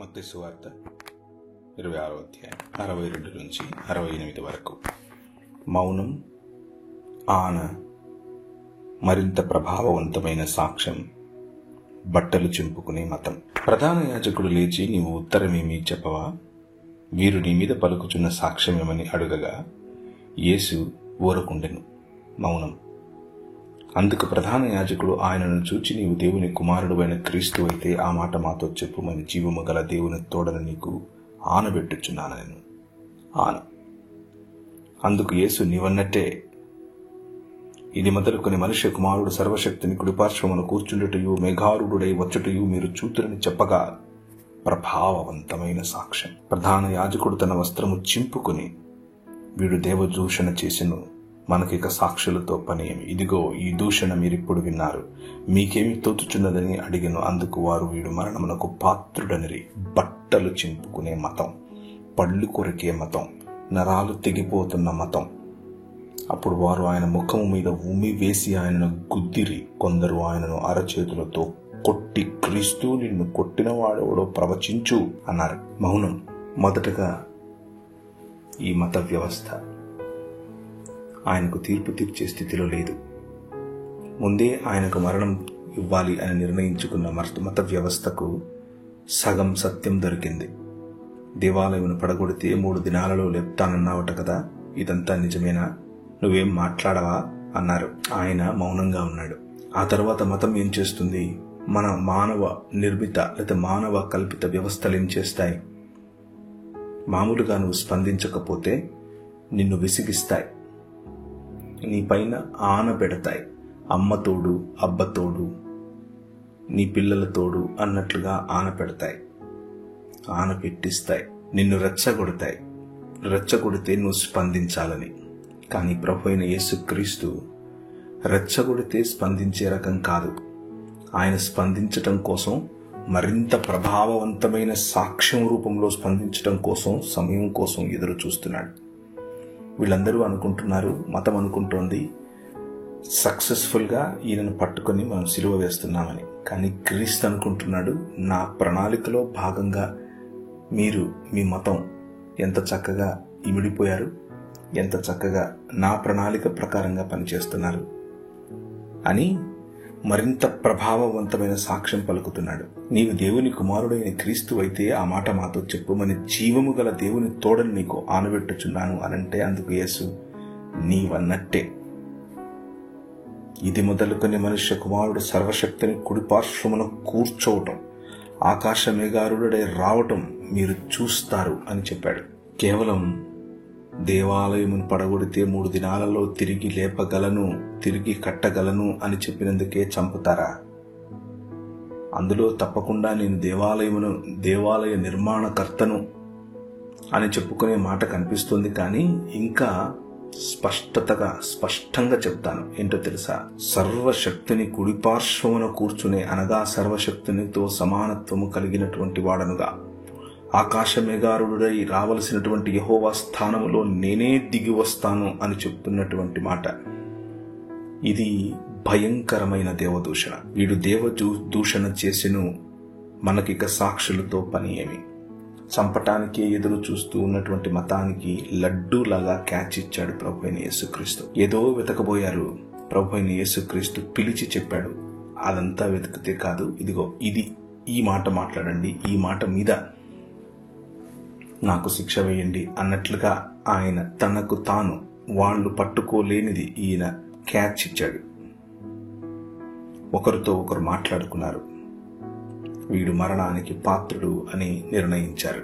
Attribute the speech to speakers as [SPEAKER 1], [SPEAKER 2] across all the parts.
[SPEAKER 1] మత్తయి సువార్త 26వ అధ్యాయం 62 నుంచి 68 వరకు. మౌనం, మరింత ప్రభావవంతమైన సాక్ష్యం, బట్టలు చింపుకునే మతం. ప్రధాన యాజకుడు లేచి, నీవు ఉత్తరమేమీ చెప్పవా, వీరు నీ మీద పలుకుచున్న సాక్ష్యమేమని అడుగగా యేసు ఊరకుండెను, మౌనం. అందుకు ప్రధాన యాజకుడు ఆయనను చూచి, నీవు దేవుని కుమారుడు అయిన క్రీస్తు అయితే ఆ మాట మాతో చెప్పుమని జీవము గల దేవుని తోడని నీకు ఆనబెట్టుచున్నాను. అందుకు యేసు, నీవన్నట్టే, ఇది మొదలుకొని మనుష్య కుమారుడు సర్వశక్తిని కుడిపార్శ్వమున కూర్చుండుటయు మేఘారుడై వచ్చుటయు మీరు చూతురని చెప్పగా ప్రభావవంతమైన సాక్ష్యం. ప్రధాన యాజకుడు తన వస్త్రము చింపుకొని, వీడు దేవదూషణ చేసెను, మనకిక సాక్షులతో పనేమి, ఇదిగో ఈ దూషణ మీరిప్పుడు విన్నారు, మీకేమి తోచుచున్నదని అడిగెను. అందుకు వారు, వీడు మరణమునకు పాత్రుడనిరి. బట్టలు చింపుకునే మతం, పళ్ళు కొరికే మతం, నరాలు తెగిపోతున్న మతం. అప్పుడు వారు ఆయన ముఖము మీద ఉమ్మి వేసి ఆయనను గుద్దిరి. కొందరు ఆయనను అరచేతులతో కొట్టి, క్రీస్తు, నిన్ను కొట్టిన వాడెవడో ప్రవచించు అన్నారు. మౌనం. మొదటగా ఈ మత వ్యవస్థ ఆయనకు తీర్పు తీర్చే స్థితిలో లేదు. ముందే ఆయనకు మరణం ఇవ్వాలి అని నిర్ణయించుకున్న మత వ్యవస్థకు సగం సత్యం దొరికింది. దేవాలయమును పడగొడితే 3 దినాలలో లేపుతానన్నావట కదా, ఇదంతా నిజమేనా, నువ్వేం మాట్లాడవా అన్నారు. ఆయన మౌనంగా ఉన్నాడు. ఆ తర్వాత మతం ఏం చేస్తుంది? మన మానవ నిర్మిత లేదా మానవ కల్పిత వ్యవస్థలు ఏం చేస్తాయి? మామూలుగా నువ్వు స్పందించకపోతే నిన్ను విసిగిస్తాయి, నీ పైన ఆనబెడతాయి. అమ్మతోడు, అబ్బతోడు, నీ పిల్లలతోడు అన్నట్లుగా ఆనపెడతాయి, ఆనపెట్టిస్తాయి, నిన్ను రెచ్చగొడతాయి. రెచ్చగొడితే నువ్వు స్పందించాలని. కానీ ప్రభు అయిన యేసుక్రీస్తు రెచ్చగొడితే స్పందించే రకం కాదు. ఆయన స్పందించటం కోసం, మరింత ప్రభావవంతమైన సాక్ష్యం రూపంలో స్పందించటం కోసం, సమయం కోసం ఎదురు చూస్తున్నాడు. వీళ్ళందరూ అనుకుంటున్నారు, మతం అనుకుంటోంది, సక్సెస్ఫుల్గా ఈయనను పట్టుకొని మనం సిలువ వేస్తున్నామని. కానీ క్రీస్తు అనుకుంటున్నాడు, నా ప్రణాళికలో భాగంగా మీరు మీ మతం ఎంత చక్కగా ఇమిడిపోయారు, ఎంత చక్కగా నా ప్రణాళిక ప్రకారంగా పనిచేస్తున్నారు అని మరింత ప్రభావవంతమైన సాక్ష్యం పలుకుతున్నాడు. నీవు దేవుని కుమారుడైన క్రీస్తు అయితే ఆ మాట మాతో చెప్పుమని జీవము గల దేవుని తోడని నీకు ఆనబెట్టుచున్నాను అనంటే అందుకు యేసు, నీవన్నట్టే, ఇది మొదలుకొని మనుష్య కుమారుడు సర్వశక్తిని కుడిపార్శ్వమున కూర్చోవటం, ఆకాశ మేఘారుడై రావటం మీరు చూస్తారు అని చెప్పాడు. కేవలం దేవాలయమును పడగొడితే 3 దినాలలో తిరిగి లేపగలను, తిరిగి కట్టగలను అని చెప్పినందుకే చంపుతారా? అందులో తప్పకుండా నేను దేవాలయ నిర్మాణకర్తను అని చెప్పుకునే మాట కనిపిస్తుంది. కానీ ఇంకా స్పష్టంగా చెప్తాను. ఏంటో తెలుసా? సర్వశక్తిని కుడిపార్శ్వమున కూర్చునే, అనగా సర్వశక్తినితో సమానత్వము కలిగినటువంటి వాడనుగా, ఆకాశ మేఘారుడై రావలసినటువంటి యెహోవా స్థానములో నేనే దిగి వస్తాను అని చెప్తున్నటువంటి మాట. ఇది భయంకరమైన దేవదూషణ. వీడు దేవదూషణ చేసెను, మనకిక సాక్షులతో పని ఏమి. చంపటానికే ఎదురు చూస్తూ ఉన్నటువంటి మతానికి లడ్డూలాగా క్యాచ్ ఇచ్చాడు ప్రభు అయిన యేసుక్రీస్తు. ఏదో వెతకబోయారు, ప్రభు అయిన యేసుక్రీస్తు పిలిచి చెప్పాడు, అదంతా వెతికితే కాదు, ఇదిగో ఇది, ఈ మాట మాట్లాడండి, ఈ మాట మీద నాకు శిక్ష వేయండి అన్నట్లుగా ఆయన తనకు తాను వాళ్ళు పట్టుకోలేనిది ఈయన క్యాచ్ ఇచ్చాడు. ఒకరితో ఒకరు మాట్లాడుకున్నారు, వీడు మరణానికి పాత్రుడు అని నిర్ణయించారు.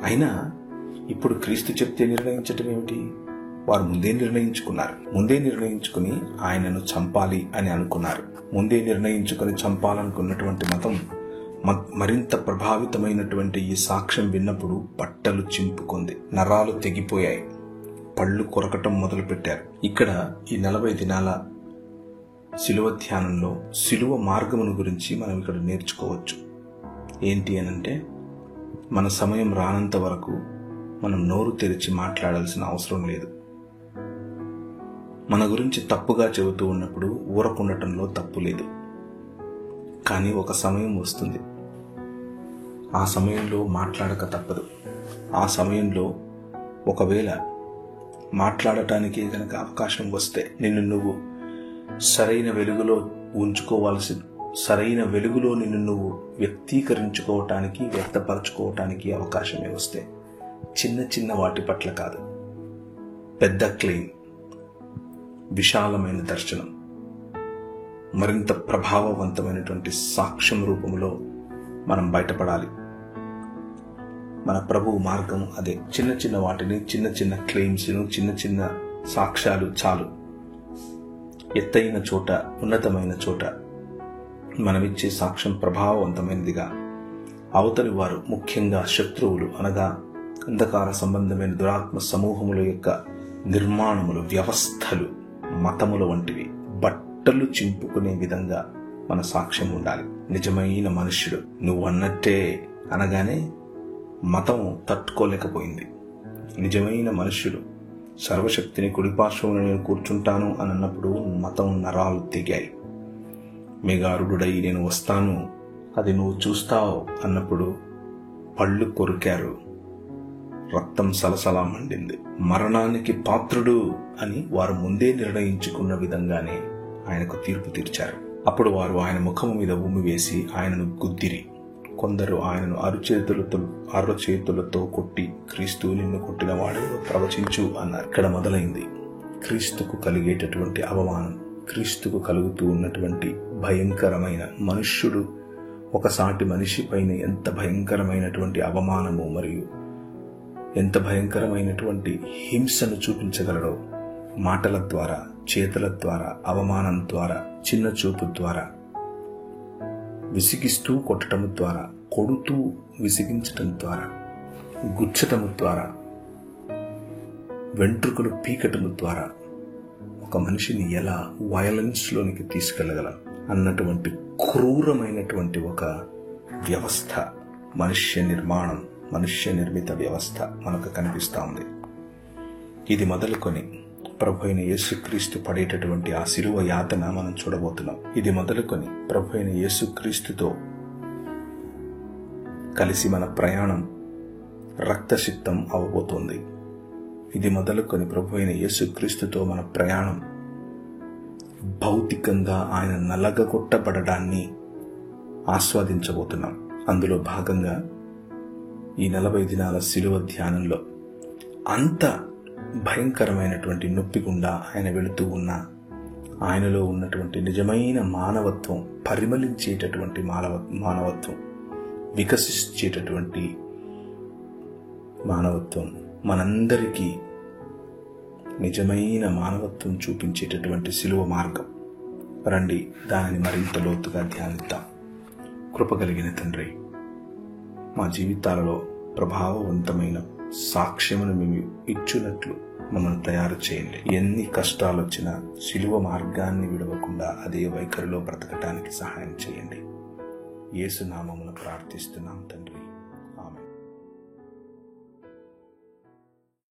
[SPEAKER 1] అయినా ఇప్పుడు క్రీస్తు చెప్తే నిర్ణయించటం ఏమిటి? వారు ముందే నిర్ణయించుకున్నారు. ముందే నిర్ణయించుకుని ఆయనను చంపాలి అని అనుకున్నారు. ముందే నిర్ణయించుకుని చంపాలనుకున్నటువంటి మతం మరింత ప్రభావితమైనటువంటి ఈ సాక్ష్యం విన్నప్పుడు బట్టలు చింపుకుంది, నరాలు తెగిపోయాయి, పళ్ళు కొరకటం మొదలుపెట్టారు. ఇక్కడ ఈ 40 దినాల శిలువ ధ్యానంలో శిలువ మార్గమును గురించి మనం ఇక్కడ నేర్చుకోవచ్చు. ఏంటి అనంటే, మన సమయం రానంత వరకు మనం నోరు తెరిచి మాట్లాడాల్సిన అవసరం లేదు. మన గురించి తప్పుగా చెబుతూ ఉన్నప్పుడు ఊరకుండటంలో తప్పు లేదు. కానీ ఒక సమయం వస్తుంది, ఆ సమయంలో మాట్లాడక తప్పదు. ఆ సమయంలో ఒకవేళ మాట్లాడటానికి గనక అవకాశం వస్తే నిన్ను నువ్వు సరైన వెలుగులో సరైన వెలుగులో నిన్ను నువ్వు వ్యక్తీకరించుకోవటానికి, వ్యక్తపరచుకోవటానికి అవకాశమే వస్తే చిన్న చిన్న వాటి పట్ల కాదు, పెద్ద క్లెయిమ్, విశాలమైన దర్శనం, మరింత ప్రభావవంతమైనటువంటి సాక్ష్యం రూపంలో మనం బయటపడాలి. మన ప్రభువు మార్గం అదే. చిన్న చిన్న వాటిని, చిన్న చిన్న క్లెయిమ్స్ను, చిన్న చిన్న సాక్ష్యాలు చాలు. ఎత్తైన చోట, ఉన్నతమైన చోట మనమిచ్చే సాక్ష్యం ప్రభావవంతమైనదిగా అవతలి వారు, ముఖ్యంగా శత్రువులు అనగా అంధకార సంబంధమైన దురాత్మ సమూహముల యొక్క నిర్మాణములు, వ్యవస్థలు, మతముల వంటివి బట్టలు చింపుకునే విధంగా మన సాక్ష్యం ఉండాలి. నిజమైన మనుష్యుడు నువ్వన్నట్టే అనగానే మతం తట్టుకోలేకపోయింది. నిజమైన మనుష్యుడు సర్వశక్తిని కుడిపార్శ్వమున నేను కూర్చుంటాను అని అన్నప్పుడు మతం నరాలు తెగాయి. మేఘారుడై నేను వస్తాను, అది నువ్వు చూస్తావు అన్నప్పుడు పళ్ళు కొరికారు, రక్తం సలసలా మండింది. మరణానికి పాత్రుడు అని వారు ముందే నిర్ణయించుకున్న విధంగానే ఆయనకు తీర్పు తీర్చారు. అప్పుడు వారు ఆయన ముఖము మీద ఉమ్మి వేసి ఆయనను గుద్దిరి. కొందరు ఆయనను అరచేతులతో కొట్టి, క్రీస్తు నిన్ను కొట్టిన వాడెవడో ప్రవచించు అన్నారు. ఇక్కడ మొదలైంది క్రీస్తుకు కలిగేటటువంటి అవమానం, క్రీస్తుకు కలుగుతూ ఉన్నటువంటి భయంకరమైన, మనుష్యుడు ఒకసాటి మనిషి పైన ఎంత భయంకరమైనటువంటి అవమానము మరియు ఎంత భయంకరమైనటువంటి హింసను చూపించగలడో, మాటల ద్వారా, చేతుల ద్వారా, అవమానం ద్వారా, చిన్న చూపు ద్వారా, విసిగిస్తూ కొట్టటము ద్వారా, కొడుతూ విసిగించటం ద్వారా, గుచ్చటము ద్వారా, వెంట్రుకలు పీకటము ద్వారా ఒక మనిషిని ఎలా వయలెన్స్లోనికి తీసుకెళ్లగలం అన్నటువంటి క్రూరమైనటువంటి ఒక వ్యవస్థ, మనుష్య నిర్మాణం, మనుష్య నిర్మిత వ్యవస్థ మనకు కనిపిస్తూ ఉంది. ఇది మొదలుకొని ప్రభు అయిన యేసుక్రీస్తు పడేటటువంటి ఆ శిలువ యాతన మనం చూడబోతున్నాం. ఇది మొదలుకొని ప్రభు అయిన యేసుక్రీస్తుతో కలిసి మన ప్రయాణం రక్తసిక్తం అవబోతోంది. ఇది మొదలుకొని ప్రభు అయిన యేసుక్రీస్తుతో మన ప్రయాణం భౌతికంగా ఆయన నలగగొట్టబడడాన్ని ఆస్వాదించబోతున్నాం. అందులో భాగంగా ఈ 40 దినాల శిలువ ధ్యానంలో అంత భయంకరమైనటువంటి నొప్పి గుండా ఆయన వెళుతూ ఉన్న ఆయనలో ఉన్నటువంటి నిజమైన మానవత్వం, పరిమళించేటటువంటి మానవత్వం, వికసించేటటువంటి మానవత్వం, మనందరికీ నిజమైన మానవత్వం చూపించేటటువంటి శిలువ మార్గం. రండి దానిని మరింత లోతుగా ధ్యానిద్దాం. కృపగలిగిన తండ్రి, మా జీవితాలలో ప్రభావవంతమైన సాక్ష్యమును మేము ఇచ్చున్నట్లు మమ్మల్ని తయారు చేయండి. ఎన్ని కష్టాలు వచ్చినా శిలువ మార్గాన్ని విడవకుండా అదే వైఖరిలో బ్రతకటానికి సహాయం చేయండి. యేసు నామమున ప్రార్థిస్తున్నాం తండ్రి.